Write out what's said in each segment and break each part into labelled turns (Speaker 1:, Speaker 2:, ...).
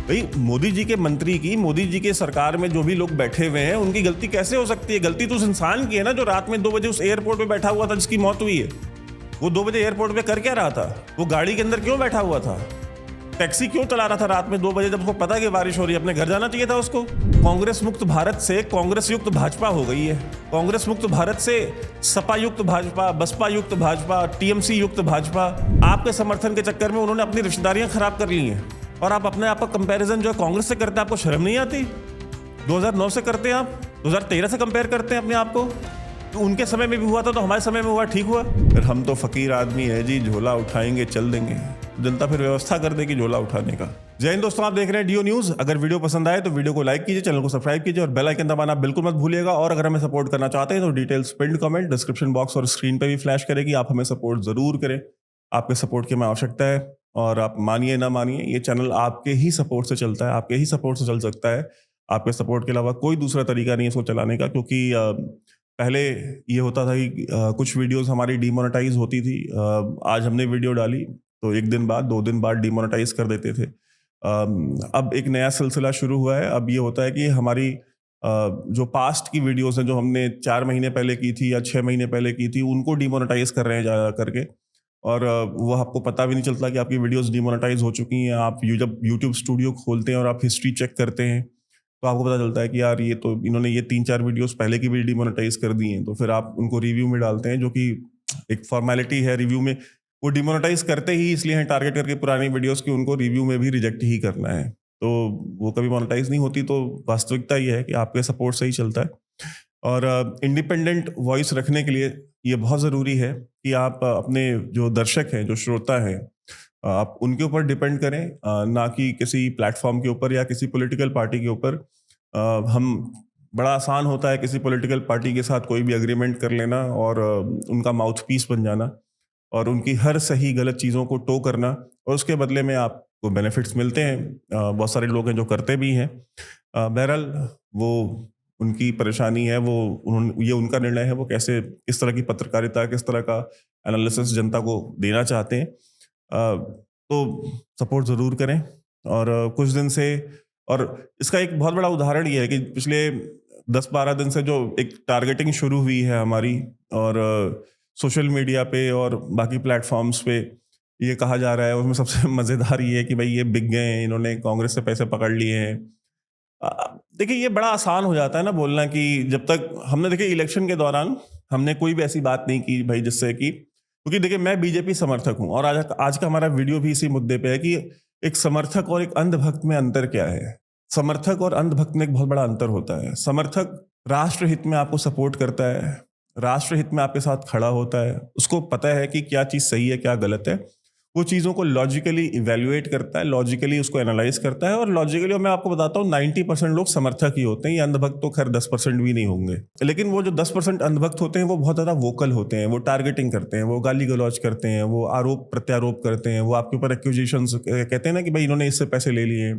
Speaker 1: भाई मोदी जी के मंत्री की, मोदी जी के सरकार में जो भी लोग बैठे हुए हैं, उनकी गलती कैसे हो सकती है? गलती तो उस इंसान की है ना, जो रात में 2 बजे उस एयरपोर्ट पे बैठा हुआ था जिसकी मौत हुई है। वो 2 बजे एयरपोर्ट पे कर क्या रहा था? वो गाड़ी के अंदर क्यों बैठा हुआ था? टैक्सी क्यों चला रहा था रात में 2 बजे, जब उसको पता है कि बारिश हो रही है? अपने घर जाना चाहिए था उसको। कांग्रेस मुक्त भारत से कांग्रेस युक्त भाजपा हो गई है। कांग्रेस मुक्त भारत से सपा युक्त भाजपा, बसपा युक्त भाजपा, टीएमसी युक्त भाजपा। आपके समर्थन के चक्कर में उन्होंने अपनी रिश्तेदारियां खराब कर ली हैं। और आप अपने आप का कंपैरिजन जो है कांग्रेस से करते हैं, आपको शर्म नहीं आती? 2009 से करते हैं आप, 2013 से कंपेयर करते हैं अपने आप को। तो उनके समय में भी हुआ था तो हमारे समय में हुआ, ठीक हुआ? फिर हम तो फकीर आदमी है जी, झोला उठाएंगे चल देंगे। जनता फिर व्यवस्था कर देगी झोला उठाने का। जय हिंद दोस्तों, आप देख रहे हैं डीओ न्यूज। अगर वीडियो पसंद आए तो वीडियो को लाइक कीजिए, चैनल को सब्सक्राइब कीजिए और बेल आइकन दबाना बिल्कुल मत भूलिएगा। और अगर हमें सपोर्ट करना चाहते हैं तो details pin comment, description box और स्क्रीन पे भी फ्लैश करेगी। आप हमें सपोर्ट जरूर करें, आपके सपोर्ट की हमें आवश्यकता है। और आप मानिए ना मानिए, ये चैनल आपके ही सपोर्ट से चलता है, आपके ही सपोर्ट से चल सकता है। आपके सपोर्ट के अलावा कोई दूसरा तरीका नहीं है इसको चलाने का, क्योंकि पहले ये होता था कि कुछ वीडियोस हमारी डीमोनेटाइज होती थी। आज हमने वीडियो डाली तो 1 दिन बाद 2 दिन बाद डीमोनेटाइज कर देते थे। अब एक नया सिलसिला शुरू हुआ है। अब ये होता है कि हमारी जो पास्ट की वीडियोस हैं, जो हमने 4 महीने पहले की थी या 6 महीने पहले की थी, उनको डीमोनेटाइज कर रहे हैं जा करके। और वो आपको पता भी नहीं चलता कि आपकी वीडियोस डीमोनेटाइज हो चुकी हैं। आप जब यूट्यूब स्टूडियो खोलते हैं और आप हिस्ट्री चेक करते हैं तो आपको पता चलता है कि यार ये तो इन्होंने ये 3-4 वीडियोस पहले की भी डीमोनेटाइज कर दी हैं। तो फिर आप उनको रिव्यू में डालते हैं, जो कि एक फॉर्मेलिटी है रिव्यू में। वो डिमोनेटाइज करते ही इसलिए हैं टारगेट करके पुरानी वीडियोस की, उनको रिव्यू में भी रिजेक्ट ही करना है। तो वो कभी मोनेटाइज नहीं होती। तो वास्तविकता ये है कि आपके सपोर्ट से ही चलता है। और इंडिपेंडेंट वॉइस रखने के लिए ये बहुत ज़रूरी है कि आप अपने जो दर्शक हैं, जो श्रोता हैं, आप उनके ऊपर डिपेंड करें, ना कि किसी प्लेटफॉर्म के ऊपर या किसी पॉलिटिकल पार्टी के ऊपर। हम बड़ा आसान होता है किसी पॉलिटिकल पार्टी के साथ कोई भी एग्रीमेंट कर लेना और उनका माउथ पीस बन जाना और उनकी हर सही गलत चीज़ों को टो करना, और उसके बदले में आपको बेनिफिट्स मिलते हैं। बहुत सारे लोग हैं जो करते भी हैं। बहरहाल वो उनकी परेशानी है, वो उन्होंने, ये उनका निर्णय है, वो कैसे, किस तरह की पत्रकारिता, किस तरह का एनालिसिस जनता को देना चाहते हैं। तो सपोर्ट ज़रूर करें। और कुछ दिन से, और इसका एक बहुत बड़ा उदाहरण ये है कि पिछले 10-12 दिन से जो एक टारगेटिंग शुरू हुई है हमारी, और सोशल मीडिया पे और बाकी प्लेटफॉर्म्स पे ये कहा जा रहा है, उसमें सबसे मज़ेदार ये है कि भाई ये बिक गए हैं, इन्होंने कांग्रेस से पैसे पकड़ लिए हैं। देखिए ये बड़ा आसान हो जाता है ना बोलना, कि जब तक हमने, देखिए इलेक्शन के दौरान हमने कोई भी ऐसी बात नहीं की भाई जिससे कि, क्योंकि देखिए मैं बीजेपी समर्थक हूं, और आज का हमारा वीडियो भी इसी मुद्दे पे है कि एक समर्थक और एक अंधभक्त में अंतर क्या है। समर्थक और अंधभक्त में एक बहुत बड़ा अंतर होता है। समर्थक राष्ट्र हित में आपको सपोर्ट करता है, राष्ट्र हित में आपके साथ खड़ा होता है, उसको पता है कि क्या चीज़ सही है क्या गलत है, वो चीज़ों को लॉजिकली इवेल्युएट करता है, लॉजिकली उसको एनालाइज करता है। और लॉजिकली मैं आपको बताता हूँ 90% लोग समर्थक ही होते हैं। ये अंधभक्त तो खैर 10% भी नहीं होंगे। लेकिन वो जो 10% अंधभक्त होते हैं वो बहुत ज़्यादा वोकल होते हैं, वो टारगेटिंग करते हैं, वो गाली गलौज करते हैं, वो आरोप प्रत्यारोप करते हैं, वो आपके ऊपर एक्यूजेशंस कहते हैं ना कि भाई इन्होंने इससे पैसे ले लिए,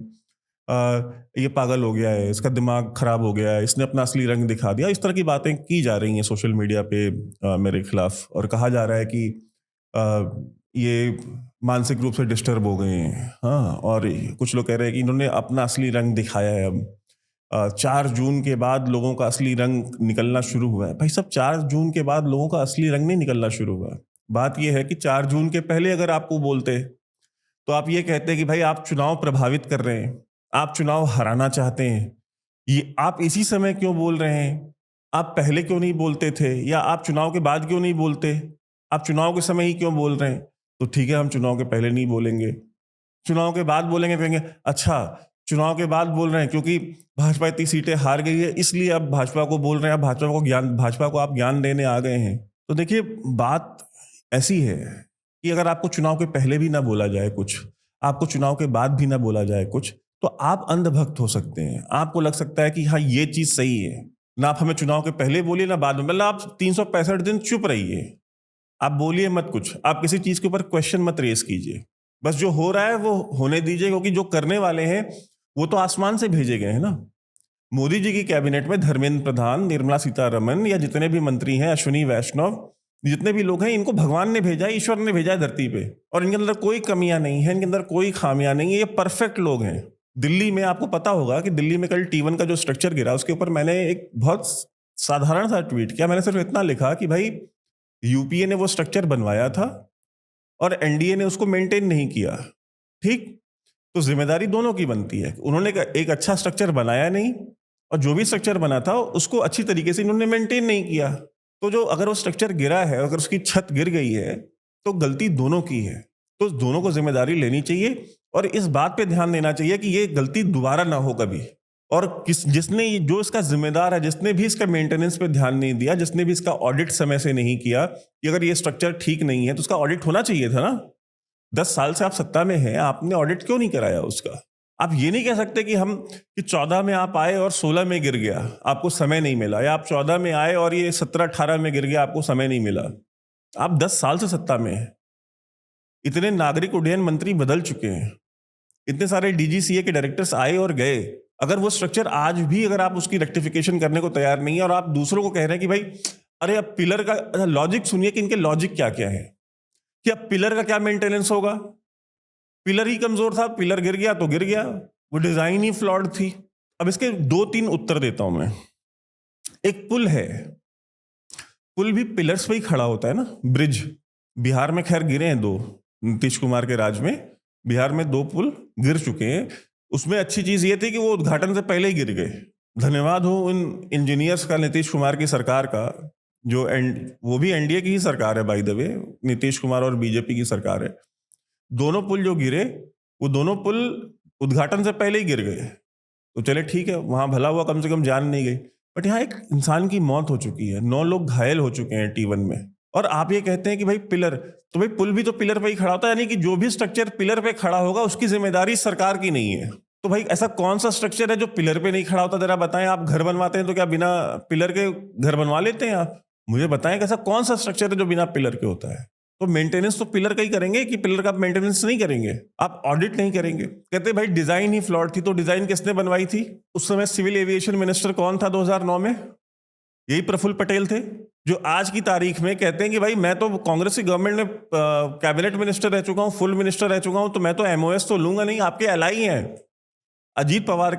Speaker 1: ये पागल हो गया है, इसका दिमाग खराब हो गया है, इसने अपना असली रंग दिखा दिया। इस तरह की बातें की जा रही हैं सोशल मीडिया पे मेरे खिलाफ, और कहा जा रहा है कि ये मानसिक रूप से डिस्टर्ब हो गए हैं। हाँ, और कुछ लोग कह रहे हैं कि इन्होंने अपना असली रंग दिखाया है। अब 4 जून के बाद लोगों का असली रंग निकलना शुरू हुआ है। भाई सब 4 जून के बाद लोगों का असली रंग नहीं निकलना शुरू हुआ। बात यह है कि 4 जून के पहले अगर आपको बोलते तो आप ये कहते कि भाई आप चुनाव प्रभावित कर रहे हैं, आप चुनाव हराना चाहते हैं, ये आप इसी समय क्यों बोल रहे हैं? आप पहले क्यों नहीं बोलते थे, या आप चुनाव के बाद क्यों नहीं बोलते? आप चुनाव के समय ही क्यों बोल रहे हैं? तो ठीक है, हम चुनाव के पहले नहीं बोलेंगे, चुनाव के बाद बोलेंगे। कहेंगे अच्छा चुनाव के बाद बोल रहे हैं क्योंकि भाजपा इतनी सीटें हार गई है, इसलिए अब भाजपा को बोल रहे हैं, अब भाजपा को आप ज्ञान देने आ गए हैं। तो देखिए बात ऐसी है कि अगर आपको चुनाव के पहले भी ना बोला जाए कुछ, आपको चुनाव के बाद भी ना बोला जाए कुछ, तो आप अंधभक्त हो सकते हैं। आपको लग सकता है कि हाँ ये चीज सही है, ना आप हमें चुनाव के पहले बोलिए ना बाद में, मतलब आप 365 दिन चुप रहिए, आप बोलिए मत कुछ, आप किसी चीज के ऊपर क्वेश्चन मत रेस कीजिए, बस जो हो रहा है वो होने दीजिए, क्योंकि जो करने वाले हैं वो तो आसमान से भेजे गए हैं ना। मोदी जी की कैबिनेट में धर्मेंद्र प्रधान, निर्मला सीतारमन, या जितने भी मंत्री हैं, अश्विनी वैष्णव, जितने भी लोग हैं, इनको भगवान ने भेजा है, ईश्वर ने भेजा है धरती पे, और इनके अंदर कोई कमियां नहीं है, इनके अंदर कोई खामियां नहीं है, ये परफेक्ट लोग हैं। दिल्ली में आपको पता होगा कि दिल्ली में कल T1 का जो स्ट्रक्चर गिरा उसके ऊपर मैंने एक बहुत साधारण सा ट्वीट किया। मैंने सिर्फ इतना लिखा कि भाई यूपीए ने वो स्ट्रक्चर बनवाया था और एनडीए ने उसको मेंटेन नहीं किया। ठीक, तो जिम्मेदारी दोनों की बनती है। उन्होंने एक अच्छा स्ट्रक्चर बनाया नहीं और जो भी स्ट्रक्चर बना था उसको अच्छी तरीके से इन्होंने मेंटेन नहीं किया। तो जो अगर वो स्ट्रक्चर गिरा है, अगर उसकी छत गिर गई है तो गलती दोनों की है। तो दोनों को जिम्मेदारी लेनी चाहिए और इस बात पे ध्यान देना चाहिए कि ये गलती दोबारा ना हो कभी। और जिसने जो इसका जिम्मेदार है, जिसने भी इसका मेंटेनेंस पे ध्यान नहीं दिया, जिसने भी इसका ऑडिट समय से नहीं किया कि अगर ये स्ट्रक्चर ठीक नहीं है तो उसका ऑडिट होना चाहिए था ना। 10 साल से आप सत्ता में हैं, आपने ऑडिट क्यों नहीं कराया उसका? आप ये नहीं कह सकते कि 14 में आप आए और 16 में गिर गया, आपको समय नहीं मिला, या आप 14 में आए और ये 17-18 में गिर गया, आपको समय नहीं मिला। आप 10 साल से सत्ता में हैं। इतने नागरिक उड्डयन मंत्री बदल चुके हैं, इतने सारे डीजीसीए के डायरेक्टर्स आए और गए। अगर वो स्ट्रक्चर आज भी अगर आप उसकी रेक्टिफिकेशन करने को तैयार नहीं है और आप दूसरों को कह रहे हैं कि भाई अरे अब पिलर का लॉजिक सुनिए कि इनके लॉजिक क्या क्या है, कि अब पिलर का क्या मेंटेनेंस होगा। पिलर ही कमजोर था, पिलर गिर गया तो गिर गया, वो डिजाइन ही फ्लॉड थी। अब इसके 2-3 उत्तर देता हूं मैं। एक पुल है, पुल भी पिलर्स पे ही खड़ा होता है ना। ब्रिज बिहार में खैर गिरे हैं 2, नीतीश कुमार के राज में बिहार में 2 पुल गिर चुके हैं। उसमें अच्छी चीज ये थी कि वो उद्घाटन से पहले ही गिर गए। धन्यवाद हो उन इंजीनियर्स का, नीतीश कुमार की सरकार का, जो वो भी एनडीए की ही सरकार है by the way, Nitish Kumar और बीजेपी की सरकार है। दोनों पुल जो गिरे वो दोनों पुल उद्घाटन से पहले ही गिर गए। तो चले ठीक है, वहां भला हुआ कम से कम जान नहीं गई। बट यहाँ एक इंसान की मौत हो चुकी है, 9 लोग घायल हो चुके हैं T1 में, और आप ये कहते हैं कि भाई पिलर, तो भाई पुल भी तो पिलर पे ही खड़ा होता है, यानी कि जो भी स्ट्रक्चर पिलर पे खड़ा होगा उसकी जिम्मेदारी सरकार की नहीं है। तो भाई ऐसा कौन सा स्ट्रक्चर है जो पिलर पे नहीं खड़ा होता? जरा बताएं। आप घर बनवाते हैं तो क्या बिना पिलर के घर बनवा लेते हैं आप? मुझे बताएं कि ऐसा कौन सा स्ट्रक्चर है जो बिना पिलर के होता है? तो मेंटेनेंस तो पिलर का ही करेंगे कि पिलर का मेंटेनेंस नहीं करेंगे? आप ऑडिट नहीं करेंगे। कहते भाई डिजाइन ही फ्लॉड थी, तो डिजाइन किसने बनवाई थी? उस समय सिविल एविएशन मिनिस्टर कौन था 2009 में? यही प्रफुल्ल पटेल थे, जो आज की तारीख में कहते हैं कि भाई मैं तो कांग्रेस की गवर्नमेंट में कैबिनेट मिनिस्टर रह चुका हूं, फुल मिनिस्टर रह चुका हूं, तो मैं तो एमओएस तो लूंगा नहीं। आपके एलआई हैं अजीत पवार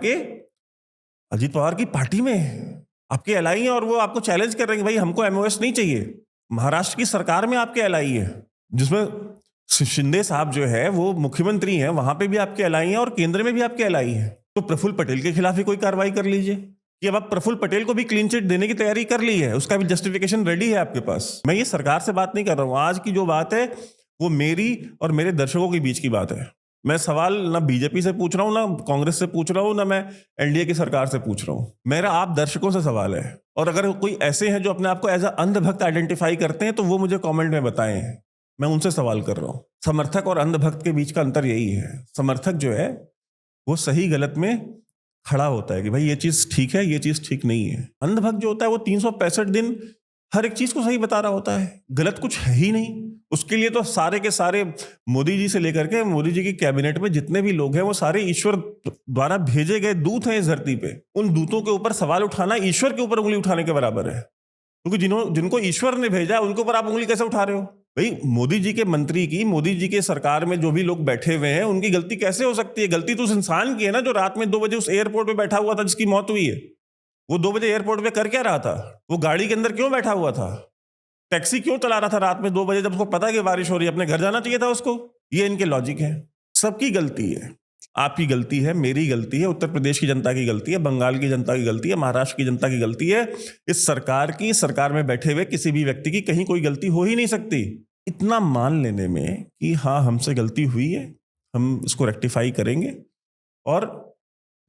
Speaker 1: की पार्टी में आपके एलआई हैं, और वो आपको चैलेंज कर रहे हैं कि भाई हमको एमओएस नहीं चाहिए। महाराष्ट्र की सरकार में आपके एलआई है, जिसमें शिंदे साहब जो है वो मुख्यमंत्री हैं, वहां पे भी आपके एलआई हैं और केंद्र में भी आपके एलआई हैं। तो प्रफुल्ल पटेल के खिलाफ ही कोई कार्रवाई कर लीजिए कि अब आप प्रफुल्ल पटेल को भी क्लीन चिट देने की तैयारी कर ली है, उसका भी जस्टिफिकेशन रेडी है आपके पास। मैं ये सरकार से बात नहीं कर रहा हूं, आज की जो बात है वो मेरी और मेरे दर्शकों के बीच की बात है। मैं सवाल ना बीजेपी से पूछ रहा हूं, ना कांग्रेस से पूछ रहा हूं, ना मैं एनडीए की सरकार से पूछ रहा हूं। मेरा आप दर्शकों से सवाल है, और अगर कोई ऐसे हैं जो अपने आप को एज अ अंधभक्त आइडेंटिफाई करते हैं तो वो मुझे कमेंट में बताएं। मैं उनसे सवाल कर रहा हूं। समर्थक और अंधभक्त के बीच का अंतर यही है। समर्थक जो है वो सही गलत में खड़ा होता है कि भाई ये चीज ठीक है, ये चीज ठीक नहीं है। अंधभक्त जो होता है वो 365 दिन हर एक चीज को सही बता रहा होता है, गलत कुछ है ही नहीं। उसके लिए तो सारे के सारे मोदी जी से लेकर के मोदी जी की कैबिनेट में जितने भी लोग हैं वो सारे ईश्वर द्वारा भेजे गए दूत हैं इस धरती पे। उन दूतों के ऊपर सवाल उठाना ईश्वर के ऊपर उंगली उठाने के बराबर है, क्योंकि जिनको ईश्वर ने भेजा उनके ऊपर आप उंगली कैसे उठा रहे हो? भाई मोदी जी के मंत्री की, मोदी जी के सरकार में जो भी लोग बैठे हुए हैं उनकी गलती कैसे हो सकती है? गलती तो उस इंसान की है ना, जो रात में 2 बजे उस एयरपोर्ट पे बैठा हुआ था जिसकी मौत हुई है। वो 2 बजे एयरपोर्ट पे कर क्या रहा था? वो गाड़ी के अंदर क्यों बैठा हुआ था? टैक्सी क्यों चला रहा था रात में 2 बजे, जब उसको पता है कि बारिश हो रही है? अपने घर जाना चाहिए था उसको। ये इनके लॉजिक है। सबकी गलती है, आपकी गलती है, मेरी गलती है, उत्तर प्रदेश की जनता की गलती है, बंगाल की जनता की गलती है, महाराष्ट्र की जनता की गलती है। इस सरकार में बैठे हुए किसी भी व्यक्ति की कहीं कोई गलती हो ही नहीं सकती। इतना मान लेने में कि हाँ हमसे गलती हुई है, हम इसको रेक्टिफाई करेंगे, और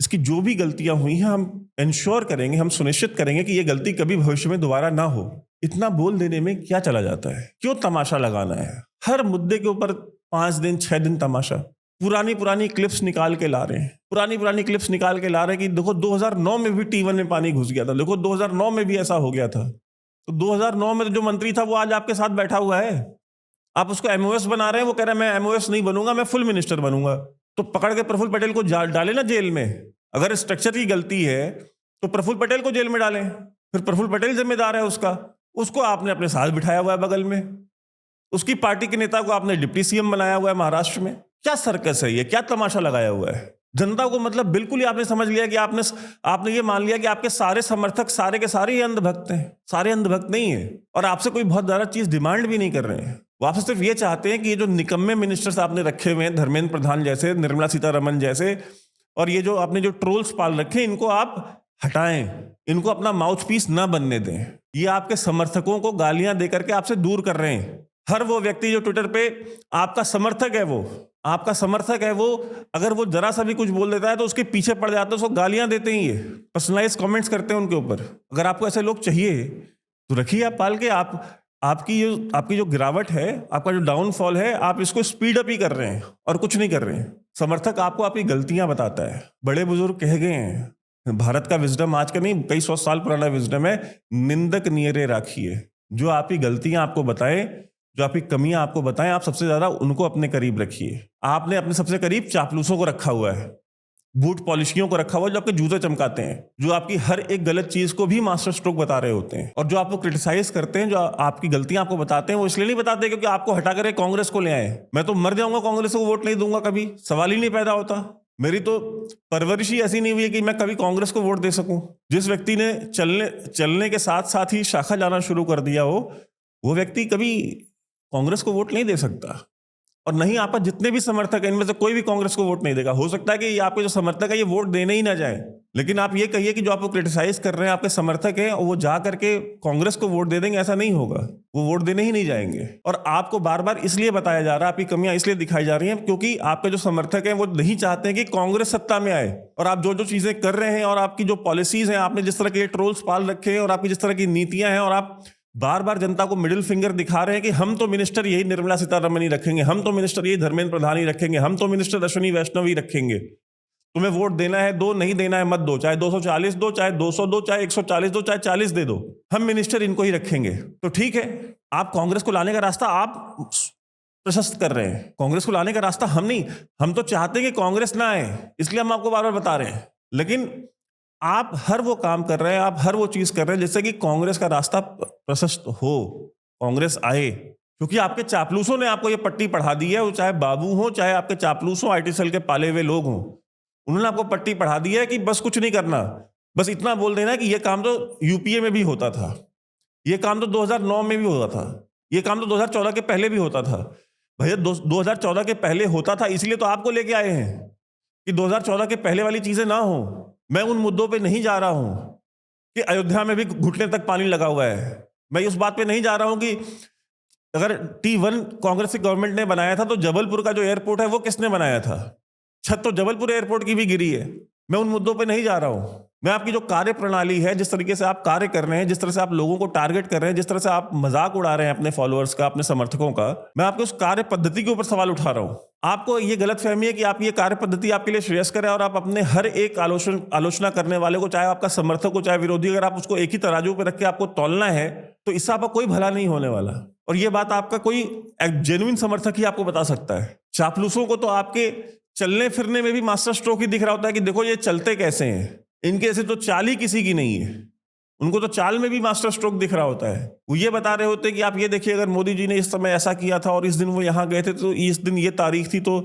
Speaker 1: इसकी जो भी गलतियां हुई हैं हम इंश्योर करेंगे, हम सुनिश्चित करेंगे कि ये गलती कभी भविष्य में दोबारा ना हो। इतना बोल देने में क्या चला जाता है? क्यों तमाशा लगाना है? हर मुद्दे के ऊपर 5 दिन 6 दिन तमाशा। पुरानी क्लिप्स निकाल के ला रहे हैं, पुरानी क्लिप्स निकाल के ला रहे हैं कि देखो 2009 में भी T1 में पानी घुस गया था, देखो 2009 में भी ऐसा हो गया था। तो 2009 में जो मंत्री था वो आज आपके साथ बैठा हुआ है, आप उसको एमओएस बना रहे हैं, वो कह रहा है मैं एमओएस नहीं बनूंगा, मैं फुल मिनिस्टर बनूंगा। तो पकड़ के प्रफुल्ल पटेल को डाले ना जेल में। अगर स्ट्रक्चर की गलती है तो प्रफुल्ल पटेल को जेल में डालें, फिर प्रफुल्ल पटेल जिम्मेदार है उसको आपने अपने साथ बिठाया हुआ है बगल में, उसकी पार्टी के नेता को आपने डिप्टी सीएम बनाया हुआ है महाराष्ट्र में। क्या सर्कस है ये? क्या तमाशा लगाया हुआ है? जनता को मतलब बिल्कुल ही आपने समझ लिया कि आपने ये मान लिया कि आपके सारे समर्थक सारे के सारे ही अंधभक्त हैं। सारे अंधभक्त नहीं है, और आपसे कोई बहुत ज्यादा चीज डिमांड भी नहीं कर रहे हैं। वो आपसे सिर्फ ये चाहते हैं कि ये जो निकम्मे मिनिस्टर्स आपने रखे हुए हैं, धर्मेंद्र प्रधान जैसे, निर्मला सीतारमण जैसे, और ये जो आपने जो ट्रोल्स पाल रखे हैं, इनको आप हटाएं, इनको अपना माउथ पीस ना बनने दें। ये आपके समर्थकों को गालियां देकर के आपसे दूर कर रहे हैं। हर वो व्यक्ति जो ट्विटर पे आपका समर्थक है, वो अगर वो जरा सा भी कुछ बोल देता है तो उसके पीछे पड़ जाता है, उसको गालियां देते हैं, ये पर्सनलाइज कमेंट्स करते हैं उनके ऊपर। अगर आपको ऐसे लोग चाहिए तो रखिए आप पाल के। आपकी जो गिरावट है, आपका जो डाउनफॉल है, आप इसको स्पीड अप ही कर रहे हैं और कुछ नहीं कर रहे हैं। समर्थक आपको आपकी गलतियां बताता है। बड़े बुजुर्ग कह गए हैं, भारत का विजडम आज का नहीं, कई 100 साल पुराना विजडम है, निंदक नियरे राखिए। जो आपकी गलतियां आपको बताएं, जो आपकी कमियां आपको बताएं, आप सबसे ज्यादा उनको अपने करीब रखिए। आपने अपने सबसे करीब चापलूसों को रखा हुआ है, बूट पॉलिशियों को रखा हुआ है, जो आपके जूते चमकाते हैं, जो आपकी हर एक गलत चीज को भी मास्टर स्ट्रोक बता रहे होते हैं, और जो आपको क्रिटिसाइज करते हैं, जो आपकी गलतियां आपको बताते हैं, वो इसलिए नहीं बताते क्योंकि आपको हटा कर कांग्रेस को ले आए। मैं तो मर जाऊंगा, कांग्रेस को वोट नहीं दूंगा, कभी सवाल ही नहीं पैदा होता। मेरी तो परवरिश ही ऐसी नहीं हुई है कि मैं कभी कांग्रेस को वोट दे सकूं। जिस व्यक्ति ने चलने के साथ साथ ही शाखा जाना शुरू कर दिया हो, वो व्यक्ति कभी कांग्रेस को वोट नहीं दे सकता। और नहीं, आपका जितने भी समर्थक हैं, इनमें से कोई भी कांग्रेस को वोट नहीं देगा। हो सकता है कि आपके जो समर्थक है ये वोट देने ही ना जाए, लेकिन आप ये कहिए कि जो आपको क्रिटिसाइज कर रहे हैं आपके समर्थक हैं, वो जा करके कांग्रेस को वोट दे देंगे, ऐसा नहीं होगा। वो वोट देने ही नहीं जाएंगे। और आपको बार बार इसलिए बताया जा रहा है, आपकी कमियां इसलिए दिखाई जा रही हैं क्योंकि आपके जो समर्थक हैं वो नहीं चाहते हैं कि कांग्रेस सत्ता में आए। और आप जो जो चीजें कर रहे हैं, और आपकी जो पॉलिसीज हैं, आपने जिस तरह के ट्रोल्स पाल रखे हैं, और आपकी जिस तरह की नीतियां हैं, और आप बार बार जनता को मिडिल फिंगर दिखा रहे हैं कि हम तो मिनिस्टर यही निर्मला सीतारमण ही रखेंगे, हम तो मिनिस्टर यही धर्मेंद्र प्रधान ही रखेंगे, हम तो मिनिस्टर अश्विनी वैष्णव ही रखेंगे। तुम्हें वोट देना है दो, नहीं देना है मत दो, चाहे 240 दो, चाहे 200 दो, चाहे 140 दो, चाहे 40 दे दो, हम मिनिस्टर इनको ही रखेंगे। तो ठीक है, आप कांग्रेस को लाने का रास्ता आप प्रशस्त कर रहे हैं, कांग्रेस को लाने का रास्ता हम नहीं। हम तो चाहते हैं कि कांग्रेस ना आए, इसलिए हम आपको बार बार बता रहे हैं। लेकिन आप हर वो काम कर रहे हैं, आप हर वो चीज कर रहे हैं जिससे कि कांग्रेस का रास्ता प्रशस्त हो, कांग्रेस आए। क्योंकि आपके चापलूसों ने आपको ये पट्टी पढ़ा दी है, वो चाहे बाबू हो, चाहे आपके चापलूस हो, IT सेल के पाले हुए लोग हों, उन्होंने आपको पट्टी पढ़ा दी है कि बस कुछ नहीं करना, बस इतना बोल देना कि ये काम तो UPA में भी होता था, ये काम तो 2009 में भी होता था, ये काम तो 2014 के पहले भी होता था। भैया 2014 के पहले होता था, इसलिए तो आपको लेके आए हैं कि 2014 के पहले वाली चीजें ना हो। मैं उन मुद्दों पे नहीं जा रहा हूं कि अयोध्या में भी घुटने तक पानी लगा हुआ है। मैं उस बात पे नहीं जा रहा हूं कि अगर T1 कांग्रेस की गवर्नमेंट ने बनाया था तो जबलपुर का जो एयरपोर्ट है वो किसने बनाया था? छत तो जबलपुर एयरपोर्ट की भी गिरी है। मैं उन मुद्दों पे नहीं जा रहा हूं। मैं आपकी जो कार्य प्रणाली है, जिस तरीके से आप कार्य कर रहे हैं, जिस तरह से आप लोगों को टारगेट कर रहे हैं, जिस तरह से आप मजाक उड़ा रहे हैं अपने फॉलोअर्स का, अपने समर्थकों का, मैं आपके उस कार्य पद्धति के ऊपर सवाल उठा रहा हूं। आपको ये गलत फहमी है कि आप ये कार्य पद्धति आपके लिए श्रेयस्कर है, और आप अपने हर एक आलोचना करने वाले को, चाहे आपका समर्थक हो चाहे विरोधी, अगर आप उसको एक ही तराजू पर रख के आपको तौलना है तो इससे आपका कोई भला नहीं होने वाला। और ये बात आपका कोई जेन्युइन समर्थक ही आपको बता सकता है। चापलूसों को तो आपके चलने फिरने में भी मास्टर स्ट्रोक ही दिख रहा होता है कि देखो ये चलते कैसे हैं, इनके ऐसे तो चाल ही किसी की नहीं है। उनको तो चाल में भी मास्टर स्ट्रोक दिख रहा होता है। वो ये बता रहे होते हैं कि आप ये देखिए, अगर मोदी जी ने इस समय ऐसा किया था और इस दिन वो यहां गए थे तो इस दिन ये तारीख थी, तो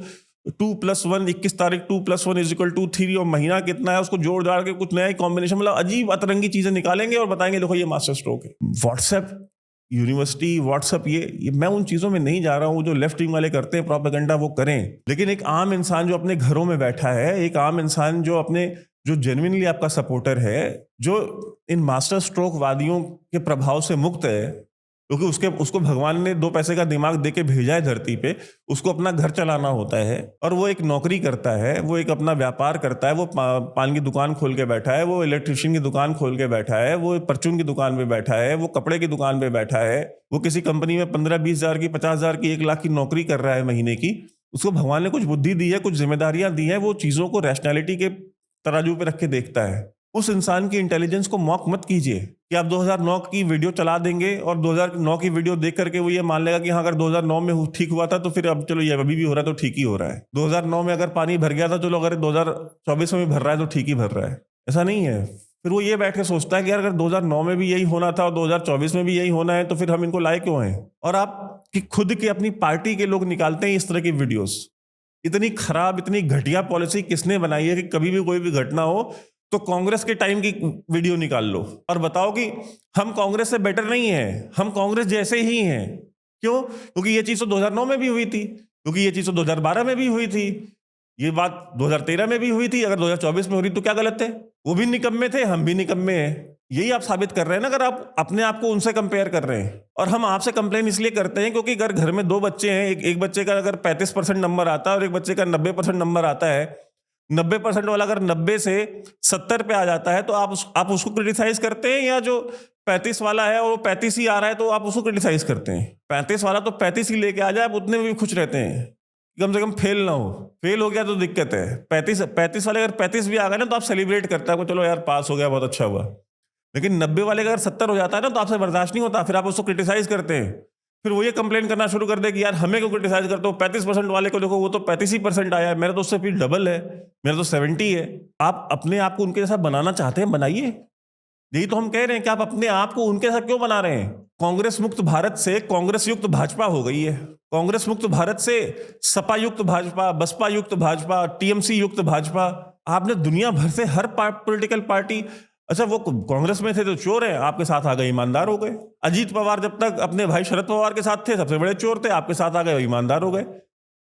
Speaker 1: 2+1 21 तारीख 2+1 = 3, और महीना कितना है उसको जोड़ जाड़ के कुछ नया कॉम्बिनेशन, मतलब अजीब अतरंगी चीजें निकालेंगे और बताएंगे देखो ये मास्टर स्ट्रोक है। व्हाट्सएप यूनिवर्सिटी, व्हाट्सएप, ये मैं उन चीजों में नहीं जा रहा हूं। जो लेफ्ट विंग वाले करते हैं प्रोपेगेंडा वो करें, लेकिन एक आम इंसान जो अपने घरों में बैठा है, एक आम इंसान जो जेन्युइनली आपका सपोर्टर है, जो इन मास्टर स्ट्रोक वादियों के प्रभाव से मुक्त है, क्योंकि उसको भगवान ने 2 पैसे का दिमाग देके भेजा है धरती पे, उसको अपना घर चलाना होता है, और वो एक नौकरी करता है, वो एक अपना व्यापार करता है, वो पान की दुकान खोल के बैठा है, वो इलेक्ट्रिशियन की दुकान खोल के बैठा है, वो परचून की दुकान पे बैठा है, वो कपड़े की दुकान पे बैठा है, वो किसी कंपनी में 15-20 हज़ार की, 50 हज़ार की, 1 लाख की नौकरी कर रहा है महीने की। उसको भगवान ने कुछ बुद्धि दी है, कुछ जिम्मेदारियां दी हैं, वो चीजों को रैशनैलिटी के तराजू पे रख के देखता है। उस इंसान की इंटेलिजेंस को मॉक मत कीजिए कि आप 2009 की वीडियो चला देंगे और 2009 की वीडियो देख करके वो ये मान लेगा कि हाँ, अगर 2009 में ठीक हुआ था तो फिर अब चलो ये अभी भी हो रहा है तो ठीक ही हो रहा है। 2009 में अगर पानी भर गया था, चलो अगर 2024 में भी भर रहा है तो ठीक ही भर रहा है। ऐसा नहीं है। फिर वो ये बैठ के सोचता है कि यार अगर 2009 में भी यही होना था और 2024 में भी यही होना है तो फिर हम इनको लाए क्यों हैं। और आप कि खुद के अपनी पार्टी के लोग निकालते हैं इस तरह की वीडियोस इतनी खराब, इतनी घटिया पॉलिसी किसने बनाई है कि कभी भी कोई भी घटना हो तो कांग्रेस के टाइम की वीडियो निकाल लो और बताओ कि हम कांग्रेस से बेटर नहीं है, हम कांग्रेस जैसे ही हैं। क्यों? क्योंकि ये चीज तो 2009 में भी हुई थी, क्योंकि ये चीज तो 2012 में भी हुई थी, ये बात 2013 में भी हुई थी। अगर 2024 में हो रही तो क्या गलत है? वो भी निकम्मे थे, हम भी निकम्मे हैं। यही आप साबित कर रहे हैं ना, अगर आप अपने आप को उनसे कंपेयर कर रहे हैं। और हम आपसे कंप्लेन इसलिए करते हैं क्योंकि अगर घर में दो बच्चे हैं, एक बच्चे का अगर 35% नंबर आता है और एक बच्चे का 90% नंबर आता है, 90% वाला अगर 90 से 70 पे आ जाता है तो आप उसको क्रिटिसाइज करते हैं, या जो 35 वाला है वो 35 ही आ रहा है तो आप उसको क्रिटिसाइज करते हैं? 35 वाला तो 35 ही लेके आ जाए, आप उतने में भी खुश रहते हैं, कम से कम फेल ना हो। फेल हो गया तो दिक्कत है। 35 वाले अगर 35 भी आ गए ना तो आप सेलिब्रेट करते हैं, चलो यार पास हो गया, बहुत अच्छा हुआ। लेकिन 90 वाले का अगर 70 हो जाता है ना तो आपसे बर्दाश्त नहीं होता, फिर आप उसको क्रिटिसाइज करते हैं। फिर वो ये कंप्लेन करना शुरू कर दे कि यार हमें क्यों क्रिटिसाइज करते हो, 35% वाले को देखो, वो तो 35% आया है, मेरा तो उससे फिर डबल है, मेरा तो 70 है। आप अपने आप को उनके जैसा बनाना चाहते हैं, बनाइए। यही तो हम कह रहे हैं कि आप अपने आप को उनके साथ क्यों बना रहे हैं? कांग्रेस मुक्त भारत से कांग्रेस युक्त भाजपा हो गई है। कांग्रेस मुक्त भारत से सपा युक्त भाजपा, बसपा युक्त भाजपा, टीएमसी युक्त भाजपा। आपने दुनिया भर से हर पॉलिटिकल पार्टी, अच्छा वो कांग्रेस में थे तो चोर हैं, आपके साथ आ गए ईमानदार हो गए। अजीत पवार जब तक अपने भाई शरद पवार के साथ थे सबसे बड़े चोर थे, आपके साथ आ गए ईमानदार हो गए।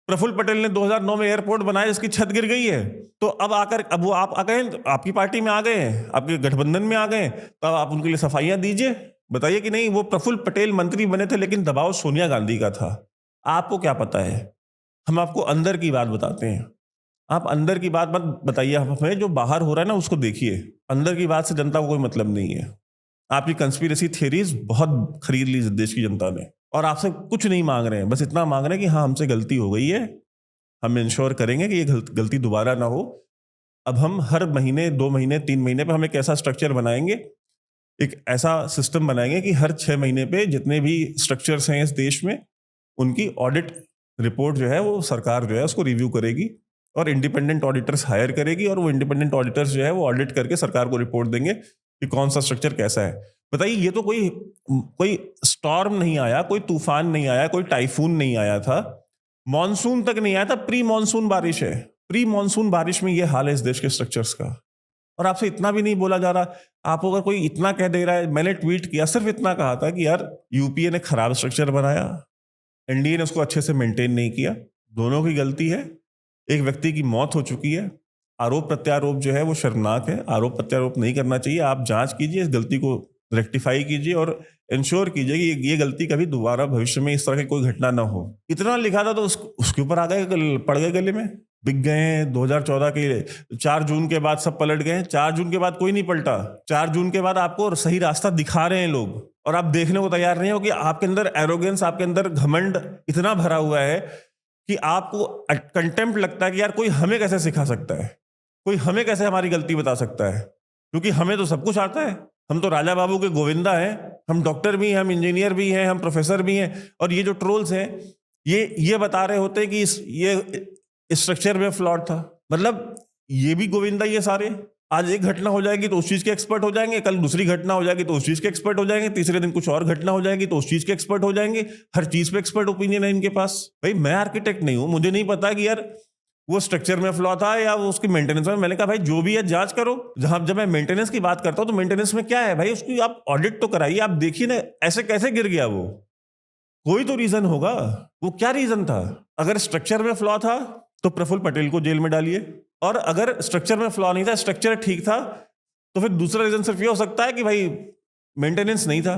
Speaker 1: प्रफुल्ल पटेल ने 2009 में एयरपोर्ट बनाया जिसकी छत गिर गई है, तो अब वो आप आ गए, आपकी पार्टी में आ गए हैं, आपके गठबंधन में आ गए, तो आप उनके लिए सफाइयां दीजिए, बताइए कि नहीं वो प्रफुल्ल पटेल मंत्री बने थे लेकिन दबाव सोनिया गांधी का था। आपको क्या पता है? हम आपको अंदर की बात बताते हैं। आप अंदर की बात मत बताइए हमें, जो बाहर हो रहा है ना उसको देखिए। अंदर की बात से जनता को कोई मतलब नहीं है। आपकी कंस्पिरेसी थियरीज बहुत खरीद ली देश की जनता ने, और आपसे कुछ नहीं मांग रहे हैं, बस इतना मांग रहे हैं कि हाँ हमसे गलती हो गई है, हम इंश्योर करेंगे कि ये गलती दोबारा ना हो। अब हम हर महीने, 2 महीने, 3 महीने पे हम एक ऐसा स्ट्रक्चर बनाएंगे, एक ऐसा सिस्टम बनाएंगे कि हर 6 महीने पे जितने भी स्ट्रक्चर्स हैं इस देश में, उनकी ऑडिट रिपोर्ट जो है वो सरकार जो है उसको रिव्यू करेगी और इंडिपेंडेंट ऑडिटर्स हायर करेगी, और वो इंडिपेंडेंट ऑडिटर्स जो है वो ऑडिट करके सरकार को रिपोर्ट देंगे कि कौन सा स्ट्रक्चर कैसा है। बताइए, ये तो कोई स्टॉर्म नहीं आया, कोई तूफान नहीं आया, कोई टाइफून नहीं आया था, मॉनसून तक नहीं आया था, प्री मॉनसून बारिश है। प्री मॉनसून बारिश में ये हाल है इस देश के स्ट्रक्चर्स का, और आपसे इतना भी नहीं बोला जा रहा। आप अगर कोई इतना कह दे रहा है, मैंने ट्वीट किया, सिर्फ इतना कहा था कि यार यूपीए ने खराब स्ट्रक्चर बनाया, एनडीए ने उसको अच्छे से मेंटेन नहीं किया, दोनों की गलती है। एक व्यक्ति की मौत हो चुकी है, आरोप प्रत्यारोप जो है वो शर्मनाक है, आरोप प्रत्यारोप नहीं करना चाहिए। आप जांच कीजिए, इस गलती को रेक्टिफाई कीजिए और इंश्योर कीजिए कि ये गलती कभी दोबारा भविष्य में इस तरह की कोई घटना ना हो। इतना लिखा था तो उसके ऊपर आ गए, पड़ गए गले में, बिक गए हैं। 2014 के 4 जून के बाद सब पलट गए। 4 जून के बाद कोई नहीं पलटा। 4 जून के बाद आपको सही रास्ता दिखा रहे हैं लोग, और आप देखने को तैयार नहीं हो कि आपके अंदर एरोगेंस, आपके अंदर घमंड इतना भरा हुआ है कि आपको कंटेम्प्ट लगता है कि यार कोई हमें कैसे सिखा सकता है, कोई हमें कैसे हमारी गलती बता सकता है, क्योंकि हमें तो सब कुछ आता है। हम तो राजा बाबू के गोविंदा हैं, हम डॉक्टर भी हैं, हम इंजीनियर भी हैं, हम प्रोफेसर भी हैं। और ये जो ट्रोल्स हैं ये बता रहे होते हैं कि इस स्ट्रक्चर में फ्लॉड था। मतलब ये भी गोविंदा, ये सारे आज एक घटना हो जाएगी तो उस चीज के एक्सपर्ट हो जाएंगे, कल दूसरी घटना हो जाएगी तो उस चीज के एक्सपर्ट हो जाएंगे, तीसरे दिन कुछ और घटना हो जाएगी तो उस चीज के एक्सपर्ट हो जाएंगे। हर चीज पे एक्सपर्ट ओपिनियन है इनके पास। भाई मैं आर्किटेक्ट नहीं हूं, मुझे नहीं पता कि यार वो स्ट्रक्चर में फ्लॉ था या वो उसकी मेंटेनेंस में। मैंने कहा भाई जो भी है जांच करो। जब मैं मेंटेनेंस की बात करता हूं तो मेंटेनेंस में क्या है भाई, उसकी आप ऑडिट तो कराइए, आप देखिए ना ऐसे कैसे गिर गया वो, कोई तो रीजन होगा। वो क्या रीजन था? अगर स्ट्रक्चर में फ्लॉ था तो प्रफुल्ल पटेल को जेल में डालिए, और अगर स्ट्रक्चर में फ्लॉ नहीं था, स्ट्रक्चर ठीक था, तो फिर दूसरा रीजन सिर्फ ये हो सकता है कि भाई मेंटेनेंस नहीं था।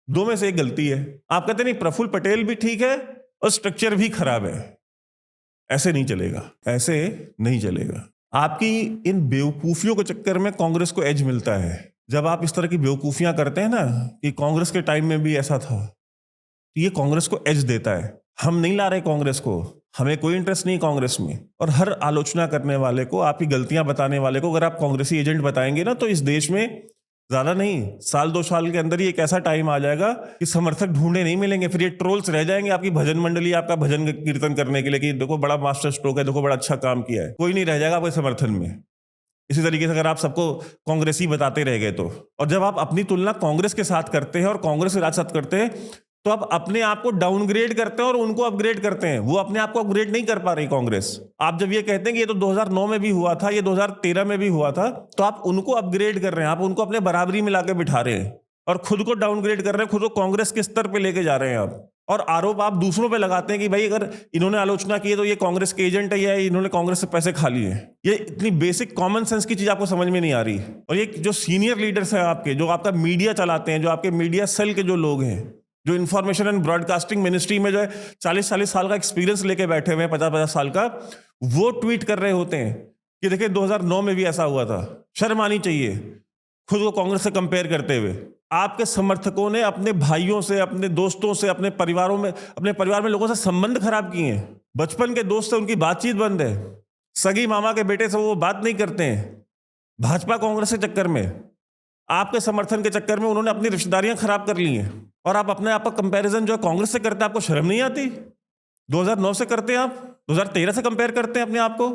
Speaker 1: दो में से एक गलती है। आप कहते नहीं प्रफुल्ल पटेल भी ठीक है और स्ट्रक्चर भी खराब है, ऐसे नहीं चलेगा, ऐसे नहीं चलेगा। आपकी इन बेवकूफियों के चक्कर में कांग्रेस को एज मिलता है। जब आप इस तरह की बेवकूफियां करते हैं ना कि कांग्रेस के टाइम में भी ऐसा था, तो ये कांग्रेस को एज देता है। हम नहीं ला रहे कांग्रेस को, हमें कोई इंटरेस्ट नहीं कांग्रेस में। और हर आलोचना करने वाले को, आपकी गलतियां बताने वाले को अगर आप कांग्रेसी एजेंट बताएंगे ना, तो इस देश में ज्यादा नहीं, 1-2 साल के अंदर ही एक ऐसा टाइम आ जाएगा कि समर्थक ढूंढे नहीं मिलेंगे। फिर ये ट्रोल्स रह जाएंगे आपकी भजन मंडली, आपका भजन कीर्तन करने के लिए कि देखो बड़ा मास्टर स्ट्रोक है, देखो बड़ा अच्छा काम किया है। कोई नहीं रह जाएगा आपके समर्थन में। इसी तरीके से अगर आप सबको कांग्रेसी बताते रह गए तो। और जब आप अपनी तुलना कांग्रेस के साथ करते हैं और कांग्रेस के साथ करते हैं, तो आप अपने आप को डाउनग्रेड करते हैं और उनको अपग्रेड करते हैं। वो अपने आप को अपग्रेड नहीं कर पा रही कांग्रेस। आप जब ये कहते हैं कि ये तो 2009 में भी हुआ था, ये 2013 में भी हुआ था, तो आप उनको अपग्रेड कर रहे हैं, आप उनको अपने बराबरी में लाके बिठा रहे हैं और खुद को डाउनग्रेड कर रहे हैं, खुद को कांग्रेस के स्तर पे लेके जा रहे हैं आप। और आरोप आप दूसरों पे लगाते हैं कि भाई अगर इन्होंने आलोचना की है तो ये कांग्रेस के एजेंट है या इन्होंने कांग्रेस से पैसे खा लिए। ये इतनी बेसिक कॉमन सेंस की चीज आपको समझ में नहीं आ रही। और ये जो सीनियर लीडर्स हैं आपके, जो आपका मीडिया चलाते हैं, जो आपके मीडिया सेल के जो लोग हैं, जो इंफॉर्मेशन एंड ब्रॉडकास्टिंग मिनिस्ट्री में जो है 40-40 साल का एक्सपीरियंस लेके बैठे हुए हैं, 50-50 साल का, वो ट्वीट कर रहे होते हैं कि देखिए 2009 में भी ऐसा हुआ था। शर्म आनी चाहिए खुद को कांग्रेस से कंपेयर करते हुए। आपके समर्थकों ने अपने भाइयों से, अपने दोस्तों से, अपने परिवार में लोगों से संबंध खराब किए हैं। बचपन के दोस्त से उनकी बातचीत बंद है। सगी मामा के बेटे से वो बात नहीं करते हैं। भाजपा कांग्रेस के चक्कर में, आपके समर्थन के चक्कर में उन्होंने अपनी रिश्तेदारियां खराब कर ली हैं। और आप अपने आप का कंपैरिजन जो है कांग्रेस से करते हैं, आपको शर्म नहीं आती? 2009 से करते हैं आप, 2013 से कंपेयर करते हैं अपने आप को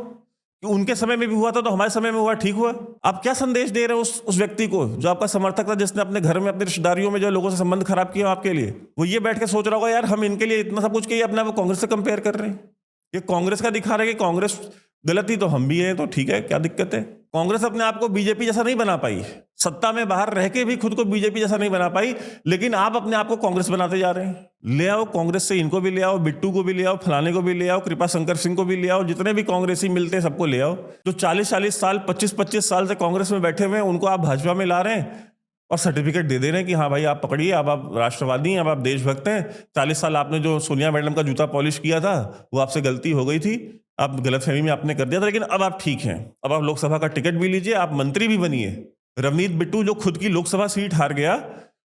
Speaker 1: कि उनके समय में भी हुआ था तो हमारे समय में हुआ, ठीक हुआ। आप क्या संदेश दे रहे हो उस व्यक्ति को जो आपका समर्थक था, जिसने अपने घर में, अपनी रिश्तेदारियों में जो लोगों से संबंध खराब किया आपके लिए? वो ये बैठ के सोच रहा होगा यार हम इनके लिए इतना सब कुछ किया, अपने आप को कांग्रेस से कंपेयर कर रहे हैं। ये कांग्रेस का दिखा रहे हैं कि कांग्रेस गलत ही तो हम भी हैं, तो ठीक है, क्या दिक्कत है? कांग्रेस अपने आप को बीजेपी जैसा नहीं बना पाई, सत्ता में बाहर रह के भी खुद को बीजेपी जैसा नहीं बना पाई, लेकिन आप अपने आप को कांग्रेस बनाते जा रहे हैं। ले आओ कांग्रेस से, इनको भी ले आओ, बिट्टू को भी ले आओ, फलाने को भी ले आओ, कृपा शंकर सिंह को भी ले आओ, जितने भी कांग्रेसी मिलते हैं सबको ले आओ। जो 40-40 साल, 25-25 साल से कांग्रेस में बैठे हुए हैं, उनको आप भाजपा में ला रहे हैं और सर्टिफिकेट दे रहे हैं कि हाँ भाई आप पकड़िए, अब आप राष्ट्रवादी हैं, अब आप देशभक्त हैं। 40 साल आपने जो सोनिया मैडम का जूता पॉलिश किया था, वो आपसे गलती हो गई थी, आप गलतफहमी में आपने कर दिया था, लेकिन अब आप ठीक हैं, अब आप लोकसभा का टिकट भी लीजिए, आप मंत्री भी बनिए। रवनीत बिट्टू जो खुद की लोकसभा सीट हार गया,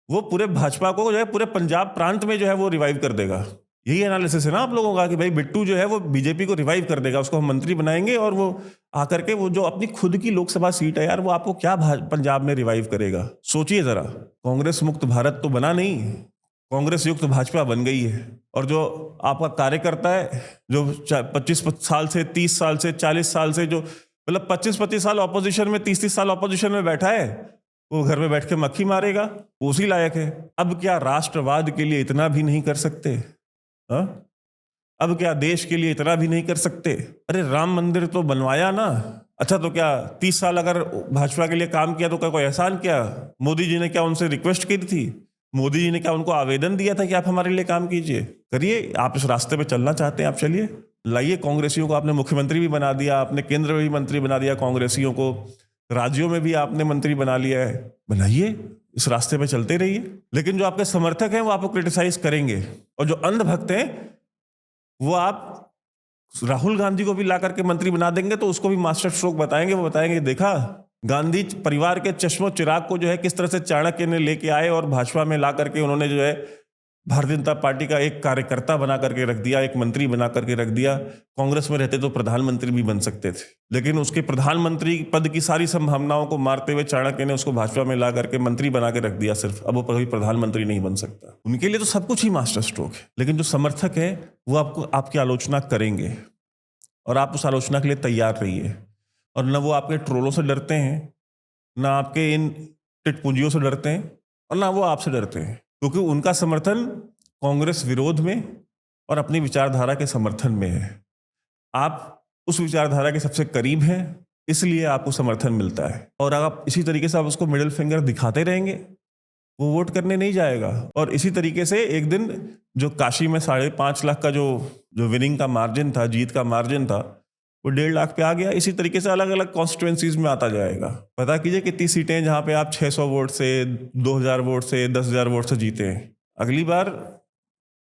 Speaker 1: वो पूरे भाजपा को जो है, पूरे पंजाब प्रांत में जो है वो रिवाइव कर देगा। यही एनालिसिस है ना आप लोगों का कि भाई बिट्टू जो है वो बीजेपी को रिवाइव कर देगा, उसको हम मंत्री बनाएंगे और वो आकर के वो जो अपनी खुद की लोकसभा सीट है यार, वो आपको क्या पंजाब में रिवाइव करेगा? सोचिए जरा। कांग्रेस मुक्त भारत तो बना नहीं, कांग्रेस युक्त भाजपा बन गई है। और जो आपका कार्यकर्ता है, जो 25 साल से, 30 साल से, 40 साल से, जो मतलब 25-25 साल ऑपोजिशन में, 30-30 साल ऑपोजिशन में बैठा है, वो घर में बैठ के मक्खी मारेगा, वो उसी लायक है। अब क्या राष्ट्रवाद के लिए इतना भी नहीं कर सकते? हा? अब क्या देश के लिए इतना भी नहीं कर सकते? अरे राम मंदिर तो बनवाया ना, अच्छा तो क्या 30 साल अगर भाजपा के लिए काम किया तो क्या कोई एहसान किया? मोदी जी ने क्या उनसे रिक्वेस्ट की थी? मोदी जी ने क्या उनको आवेदन दिया था कि आप हमारे लिए काम कीजिए? करिए, आप इस रास्ते पे चलना चाहते हैं, आप चलिए, लाइए। कांग्रेसियों को आपने मुख्यमंत्री भी बना दिया, आपने केंद्र में भी मंत्री बना दिया, कांग्रेसियों को राज्यों में भी आपने मंत्री बना लिया है, बनाइए, इस रास्ते पे चलते रहिए। लेकिन जो आपके समर्थक हैं वो आपको क्रिटिसाइज करेंगे, और जो अंधभक्त हैं वो आप राहुल गांधी को भी ला करके मंत्री बना देंगे तो उसको भी मास्टर स्ट्रोक बताएंगे। वो बताएंगे देखा गांधी परिवार के चश्मो चिराग को जो है किस तरह से चाणक्य ने लेके आए और भाजपा में ला करके उन्होंने जो है भारतीय जनता पार्टी का एक कार्यकर्ता बना करके रख दिया, एक मंत्री बना करके रख दिया। कांग्रेस में रहते तो प्रधानमंत्री भी बन सकते थे, लेकिन उसके प्रधानमंत्री पद की सारी संभावनाओं को मारते हुए चाणक्य ने उसको भाजपा में ला करके मंत्री बना के रख दिया सिर्फ। अब वो कभी प्रधानमंत्री नहीं बन सकता। उनके लिए तो सब कुछ ही मास्टर स्ट्रोक है। लेकिन जो समर्थक है वो आपको, आपकी आलोचना करेंगे और आप उस आलोचना के लिए तैयार रहिए। और न वो आपके ट्रोलों से डरते हैं, ना आपके इन टिटपुंजियों से डरते हैं, और ना वो आपसे डरते हैं, क्योंकि उनका समर्थन कांग्रेस विरोध में और अपनी विचारधारा के समर्थन में है। आप उस विचारधारा के सबसे करीब हैं, इसलिए आपको समर्थन मिलता है। और अगर आप इसी तरीके से आप उसको मिडिल फिंगर दिखाते रहेंगे, वो वोट करने नहीं जाएगा। और इसी तरीके से एक दिन जो काशी में 5.5 लाख का जो विनिंग का मार्जिन था, जीत का मार्जिन था, वो 1.5 लाख पे आ गया। इसी तरीके से अलग अलग कॉन्स्टिट्यूएंसीज में आता जाएगा। पता कीजिए कितनी सीटें जहां पे आप 600 वोट से, 2000 वोट से, 10,000 वोट से जीते हैं। अगली बार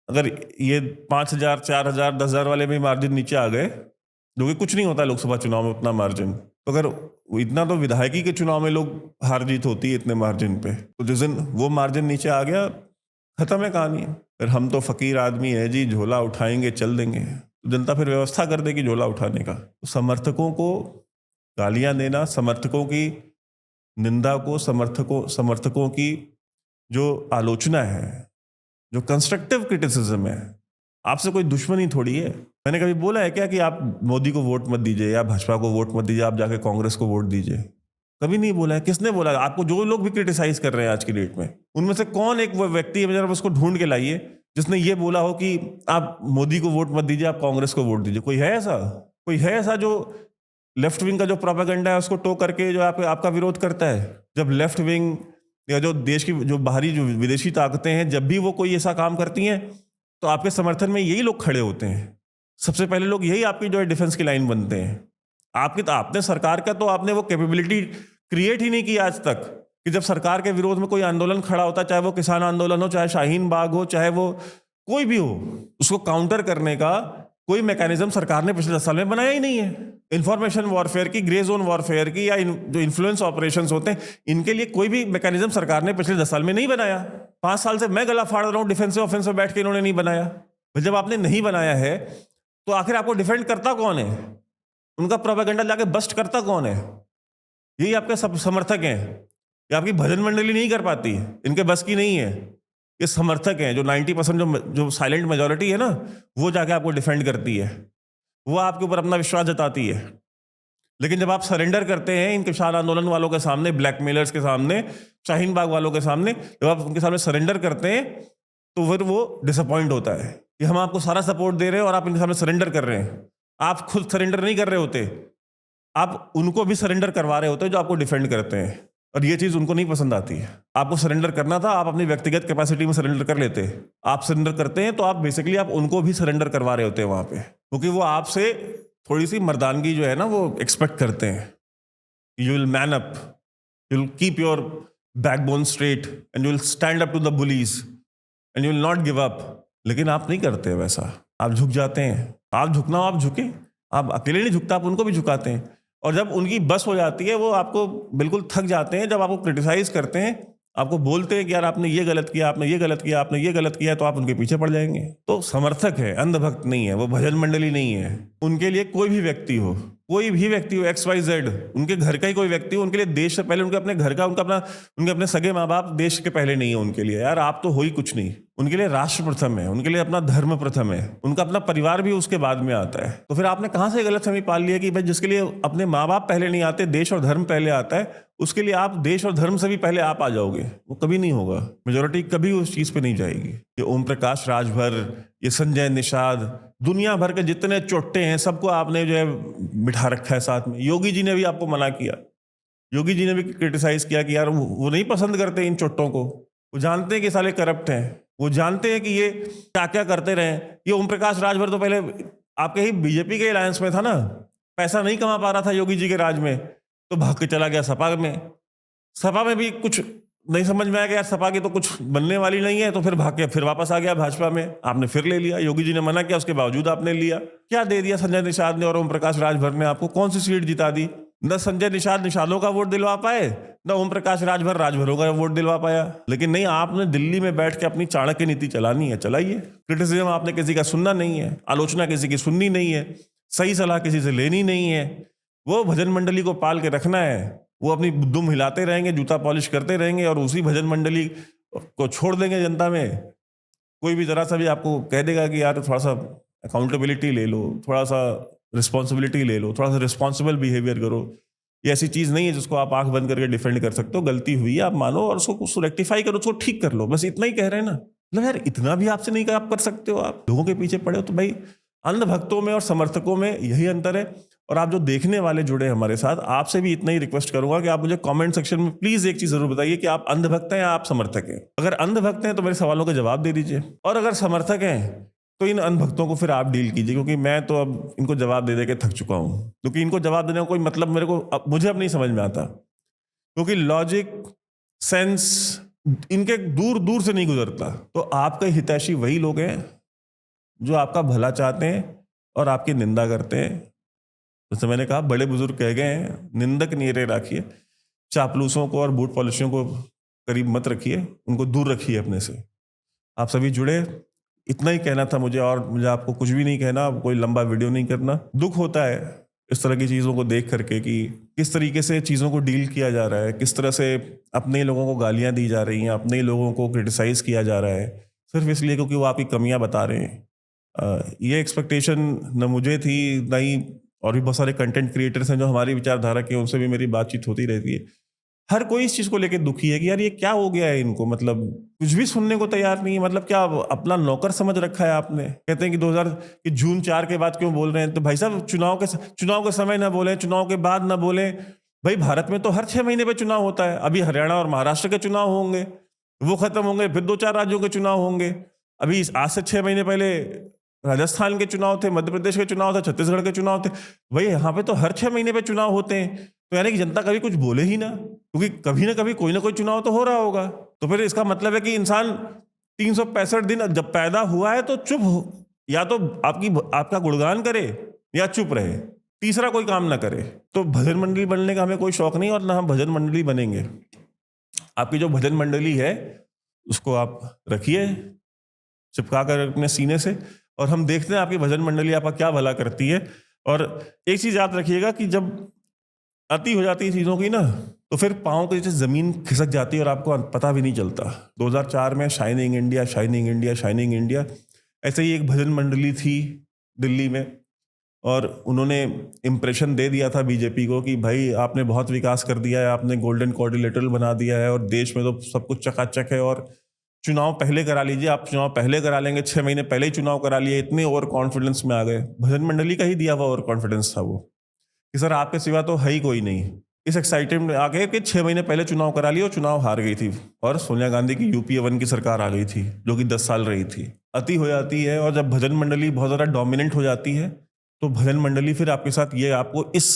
Speaker 1: अगर ये 5,000, 4,000, 10,000 वाले भी मार्जिन नीचे आ गए, जो कि कुछ नहीं होता लोकसभा चुनाव में उतना मार्जिन, तो अगर इतना तो विधायकी के चुनाव में लोग हार जीत होती है इतने मार्जिन पे, तो जिस दिन वो मार्जिन नीचे आ गया, खत्म है कहानी। फिर हम तो फकीर आदमी है जी, झोला उठाएंगे चल देंगे, जनता फिर व्यवस्था कर देगी झोला उठाने का। तो समर्थकों को गालियां देना, समर्थकों की निंदा को, समर्थकों की जो आलोचना है, जो कंस्ट्रक्टिव क्रिटिसिज्म है, आपसे कोई दुश्मनी थोड़ी है। मैंने कभी बोला है क्या कि आप मोदी को वोट मत दीजिए या भाजपा को वोट मत दीजिए, आप जाके कांग्रेस को वोट दीजिए? कभी नहीं बोला है। किसने बोला है? आपको जो लोग भी क्रिटिसाइज कर रहे हैं आज की डेट में, उनमें से कौन एक वो व्यक्ति है, जरा उसको ढूंढ के लाइए, जिसने ये बोला हो कि आप मोदी को वोट मत दीजिए, आप कांग्रेस को वोट दीजिए? कोई है ऐसा? कोई है ऐसा जो लेफ्ट विंग का जो प्रोपेगेंडा है उसको टो करके जो आपका विरोध करता है? जब लेफ्ट विंग या जो देश की जो बाहरी जो विदेशी ताकतें हैं, जब भी वो कोई ऐसा काम करती हैं, तो आपके समर्थन में यही लोग खड़े होते हैं। सबसे पहले लोग यही आपकी जो है डिफेंस की लाइन बनते हैं। आपने सरकार का तो आपने वो कैपेबिलिटी क्रिएट ही नहीं की आज तक कि जब सरकार के विरोध में कोई आंदोलन खड़ा होता, चाहे वो किसान आंदोलन हो, चाहे शाहीन बाग हो, चाहे वो कोई भी हो, उसको काउंटर करने का कोई मैकेनिज्म सरकार ने पिछले 10 साल में बनाया ही नहीं है। इंफॉर्मेशन वॉरफेयर की, ग्रे जोन वॉरफेयर की, या जो इन्फ्लुएंस ऑपरेशंस होते हैं, इनके लिए कोई भी मैकेनिज्म सरकार ने पिछले 10 साल में नहीं बनाया। 5 साल से मैं गला फाड़ रहा हूं, डिफेंसिव ऑफेंसिव बैठ के इन्होंने नहीं बनाया। जब आपने नहीं बनाया है तो आखिर आपको डिफेंड करता कौन है? उनका प्रोपेगेंडा जाके बस्ट करता कौन है? यही आपके सब समर्थक हैं। ये आपकी भजन मंडली नहीं कर पाती, इनके बस की नहीं है। ये समर्थक हैं जो 90% जो साइलेंट मेजोरिटी है ना, वो जाके आपको डिफेंड करती है, वो आपके ऊपर अपना विश्वास जताती है। लेकिन जब आप सरेंडर करते हैं इन किसान आंदोलन वालों के सामने, ब्लैकमेलर्स के सामने, शाहीन बाग वालों के सामने, जब आप उनके सामने सरेंडर करते हैं तो फिर वो डिसअपॉइंट होता है कि हम आपको सारा सपोर्ट दे रहे हैं और आप इनके सामने सरेंडर कर रहे हैं। आप खुद सरेंडर नहीं कर रहे होते, आप उनको भी सरेंडर करवा रहे होते जो आपको डिफेंड करते हैं, और ये चीज उनको नहीं पसंद आती है। आपको सरेंडर करना था, आप अपनी व्यक्तिगत कैपेसिटी में सरेंडर कर लेते। आप सरेंडर करते हैं तो आप बेसिकली आप उनको भी सरेंडर करवा रहे होते हैं वहां पे, क्योंकि वो आपसे थोड़ी सी मर्दानगी जो है ना वो एक्सपेक्ट करते हैं। You will man up, you will keep your backbone straight and you will stand up to the bullies and you will not give up. लेकिन आप नहीं करते वैसा, आप झुक जाते हैं। आप झुकना हो, आप झुके। आप अकेले नहीं झुकता, आप उनको भी झुकाते हैं। और जब उनकी बस हो जाती है, वो आपको बिल्कुल थक जाते हैं, जब आपको क्रिटिसाइज करते हैं, आपको बोलते हैं कि यार आपने ये गलत किया, आपने ये गलत किया, आपने ये गलत किया, तो आप उनके पीछे पड़ जाएंगे। तो समर्थक है, अंधभक्त नहीं है, वो भजन मंडली नहीं है। उनके लिए कोई भी व्यक्ति हो, XYZ, उनके घर का ही कोई व्यक्ति हो, उनके लिए देश से पहले उनके अपने घर का, उनके अपने सगे माँ बाप देश के पहले नहीं है उनके लिए। यार आप तो हो ही कुछ नहीं। उनके लिए राष्ट्र प्रथम है, उनके लिए अपना धर्म प्रथम है, उनका अपना परिवार भी उसके बाद में आता है। तो फिर आपने कहां से गलतफहमी पाल लिया कि भाई जिसके लिए अपने माँ बाप पहले नहीं आते, देश और धर्म पहले आता है, उसके लिए आप देश और धर्म से भी पहले आप आ जाओगे? वो कभी नहीं होगा। मेजोरिटी कभी उस चीज पे नहीं जाएगी। ये ओम प्रकाश राजभर, ये संजय निषाद, दुनिया भर के जितने चोट्टे हैं, सबको आपने जो है बिठा रखा है साथ में। योगी जी ने भी आपको मना किया, योगी जी ने भी क्रिटिसाइज किया कि यार वो नहीं पसंद करते इन चोट्टों को, वो जानते हैं कि साले करप्ट हैं, वो जानते हैं कि ये क्या क्या करते रहे। ये ओम प्रकाश राजभर तो पहले आपके ही बीजेपी के अलायंस में था ना, पैसा नहीं कमा पा रहा था योगी जी के राज में, तो भाग के चला गया सपा में। सपा में भी कुछ नहीं समझ में आया कि यार सपा की तो कुछ बनने वाली नहीं है, तो फिर भाग के फिर वापस आ गया भाजपा में। आपने फिर ले लिया, योगी जी ने मना किया, उसके बावजूद आपने लिया। क्या दे दिया संजय निषाद ने और ओम प्रकाश राजभर ने आपको? कौन सी सीट जिता दी? न संजय निषाद निषादों का वोट दिलवा पाए, न ओम प्रकाश राजभर राजभरों का वोट दिलवा पाया। लेकिन नहीं, आपने दिल्ली में बैठ के अपनी चाणक्य नीति चलानी है, चलाइए। क्रिटिसिज्म आपने किसी का सुनना नहीं है, आलोचना किसी की सुननी नहीं है, सही सलाह किसी से लेनी नहीं है। वो भजन मंडली को पाल के रखना है। वो अपनी दुम हिलाते रहेंगे, जूता पॉलिश करते रहेंगे, और उसी भजन मंडली को छोड़ देंगे जनता में। कोई भी जरा सा भी आपको कह देगा कि यार थोड़ा सा अकाउंटेबिलिटी ले लो, थोड़ा सा रिस्पॉन्सिबिलिटी ले लो, थोड़ा सा रिस्पॉन्सिबल बिहेवियर करो, ये ऐसी चीज नहीं है जिसको आप आंख बंद करके डिफेंड कर सकते हो। गलती हुई है, आप मानो और उसको रेक्टिफाई करो, उसको ठीक कर लो, बस इतना ही कह रहे हैं ना। मतलब यार इतना भी आपसे नहीं आप कर सकते हो, आप लोगों के पीछे पड़े हो। तो भाई अंधभक्तों में और समर्थकों में यही अंतर है। और आप जो देखने वाले जुड़े हमारे साथ, आपसे भी इतना ही रिक्वेस्ट करूंगा कि आप मुझे कमेंट सेक्शन में प्लीज एक चीज जरूर बताइए कि आप अंधभक्त हैं या आप समर्थक हैं। अगर अंधभक्त हैं तो मेरे सवालों के जवाब दे दीजिए, और अगर समर्थक हैं तो इन अंधभक्तों को फिर आप डील कीजिए, क्योंकि मैं तो अब इनको जवाब दे के थक चुका हूं। क्योंकि इनको जवाब देने का कोई मतलब मुझे अब नहीं समझ में आता, क्योंकि लॉजिक सेंस इनके दूर दूर से नहीं गुजरता। तो आपके हितैषी वही लोग हैं जो आपका भला चाहते हैं और आपकी निंदा करते हैं। जैसे मैंने कहा, बड़े बुजुर्ग कह गए हैं, निंदक नीरे राखिए, चापलूसों को और बूट पॉलिशियों को करीब मत रखिए, उनको दूर रखिए अपने से। आप सभी जुड़े, इतना ही कहना था मुझे, और मुझे आपको कुछ भी नहीं कहना, कोई लंबा वीडियो नहीं करना। दुख होता है इस तरह की चीज़ों को देख करके कि किस तरीके से चीज़ों को डील किया जा रहा है, किस तरह से अपने लोगों को गालियां दी जा रही हैं, अपने लोगों को क्रिटिसाइज किया जा रहा है, सिर्फ इसलिए क्योंकि वो आपकी कमियां बता रहे हैं। ये एक्सपेक्टेशन न मुझे थी, न ही और भी बहुत सारे कंटेंट क्रिएटर्स हैं जो हमारी विचारधारा के, उनसे भी मेरी बातचीत होती रहती है। हर कोई इस चीज़ को लेकर दुखी है कि यार ये क्या हो गया है इनको, मतलब कुछ भी सुनने को तैयार नहीं है। मतलब क्या अपना नौकर समझ रखा है आपने? कहते हैं कि 2000 कि जून 4 के बाद क्यों बोल रहे हैं? तो भाई साहब चुनाव के समय ना बोलें, चुनाव के बाद ना बोलें। भाई भारत में तो हर 6 महीने पे चुनाव होता है। अभी हरियाणा और महाराष्ट्र के चुनाव होंगे, वो खत्म होंगे, फिर 2-4 राज्यों के चुनाव होंगे। अभी आज से 6 महीने पहले राजस्थान के चुनाव थे, मध्य प्रदेश के चुनाव थे, छत्तीसगढ़ के चुनाव थे। भाई यहाँ पे तो हर 6 महीने पे चुनाव होते हैं। तो यानी कि जनता कभी कुछ बोले ही ना, क्योंकि कभी ना कभी कोई ना कोई चुनाव तो हो रहा होगा। तो फिर इसका मतलब है कि इंसान 365 दिन जब पैदा हुआ है तो चुप हो, या तो आपका गुणगान करे या चुप रहे, तीसरा कोई काम ना करे। तो भजन मंडली बनने का हमें कोई शौक नहीं, और ना हम भजन मंडली बनेंगे। आपकी जो भजन मंडली है उसको आप रखिए चिपका कर अपने सीने से, और हम देखते हैं आपकी भजन मंडली आपका क्या भला करती है। और एक चीज याद रखिएगा कि जब अति हो जाती है चीजों की ना, तो फिर पाँव के नीचे जमीन खिसक जाती है और आपको पता भी नहीं चलता। 2004 में shining India, shining India, shining India, ऐसे ही एक भजन मंडली थी दिल्ली में, और उन्होंने इम्प्रेशन दे दिया था बीजेपी को कि भाई आपने बहुत विकास कर दिया है, आपने गोल्डन क्वाड्रिलेटरल बना दिया है, और देश में तो सब कुछ चकाचक है, और चुनाव पहले करा लीजिए। आप चुनाव पहले करा लेंगे, 6 महीने पहले ही चुनाव करा लिए। इतने ओवर कॉन्फिडेंस में आ गए। भजन मंडली का ही दिया हुआ ओवर कॉन्फिडेंस था वो, कि सर आपके सिवा तो है ही कोई नहीं। इस एक्साइटेड में आ गए कि 6 महीने पहले चुनाव करा लिया, और चुनाव हार गई थी, और सोनिया गांधी की यूपीए 1 की सरकार आ गई थी जो कि 10 साल रही थी। अति हो जाती है, और जब भजन मंडली बहुत ज़्यादा डोमिनेंट हो जाती है तो भजन मंडली फिर आपके साथ ये आपको इस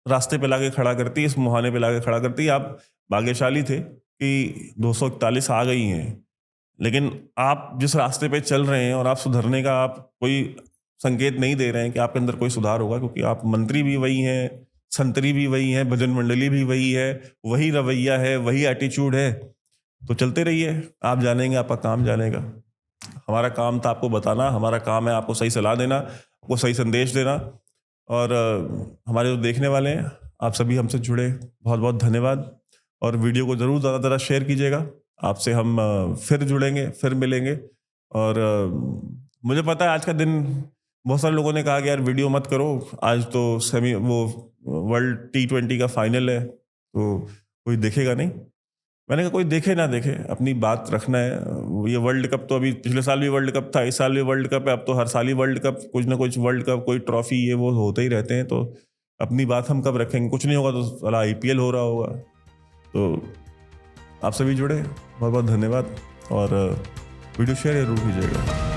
Speaker 1: रास्ते पे लाके खड़ा करती है, इस मुहाने पे लाके खड़ा करती है। आप भाग्यशाली थे कि 241 आ गई हैं, लेकिन आप जिस रास्ते पे चल रहे हैं और आप सुधरने का आप कोई संकेत नहीं दे रहे हैं कि आपके अंदर कोई सुधार होगा, क्योंकि आप मंत्री भी वही हैं, संतरी भी वही हैं, भजन मंडली भी वही है, वही रवैया है, वही एटीट्यूड है। तो चलते रहिए, आप जानेंगे, आपका काम जानेगा। हमारा काम था आपको बताना, हमारा काम है आपको सही सलाह देना, आपको सही संदेश देना। और हमारे जो देखने वाले हैं, आप सभी हमसे जुड़े, बहुत बहुत धन्यवाद। और वीडियो को ज़रूर ज़्यादा शेयर कीजिएगा। आपसे हम फिर जुड़ेंगे, फिर मिलेंगे। और मुझे पता है आज का दिन बहुत सारे लोगों ने कहा कि यार वीडियो मत करो, आज तो वर्ल्ड T20 का फाइनल है, तो कोई देखेगा नहीं। मैंने कहा कोई देखे ना देखे, अपनी बात रखना है। ये वर्ल्ड कप तो अभी पिछले साल भी वर्ल्ड कप था, इस साल भी वर्ल्ड कप है, अब तो हर साल ही वर्ल्ड कप, कुछ ना कुछ वर्ल्ड कप, कोई ट्रॉफी ये वो होते ही रहते हैं। तो अपनी बात हम कब रखेंगे? कुछ नहीं होगा तो साला IPL हो रहा होगा। तो आप सभी जुड़े, बहुत बहुत धन्यवाद, और वीडियो शेयर जरूर कीजिएगा।